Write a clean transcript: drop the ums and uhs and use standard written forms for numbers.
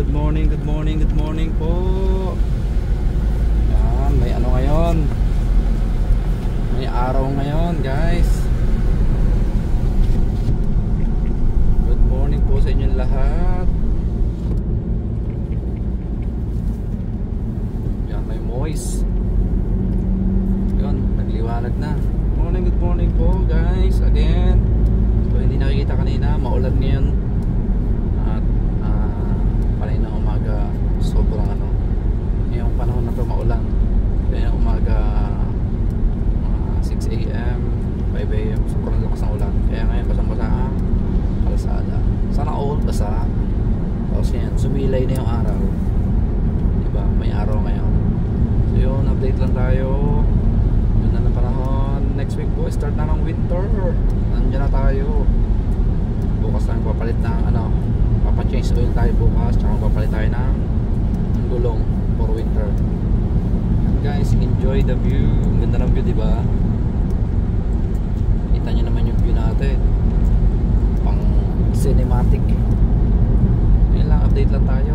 good morning, good morning, good morning po. Yan, may ano ngayon. May araw ngayon, guys. Good morning po sa inyong lahat. Yan, may moist. Yun, nagliwanag na. Good morning po, guys. Again. So, hindi nakikita kanina, maulan ngayon. At panay na umaga, sobrang ano, ngayong panahon na to maulan. Kaya umaga 6 AM 5 AM, sobrang lakas ng ulan. Kaya ngayon basang-basa ang kalsada. Sana all basa. Tapos yan, sumilay na yung araw. Diba, may araw ngayon. So yun, update lang tayo. Yun na ng panahon. Next week po, start na ng winter. Nandiyan na tayo. Bukas na papalit ng ano, papachange oil tayo bukas. Tsaka papalit tayo ng gulong for winter. Guys, enjoy the view. Ganda ng view, diba? Kita nyo naman yung view natin. Pang cinematic. Yun lang, update lang tayo.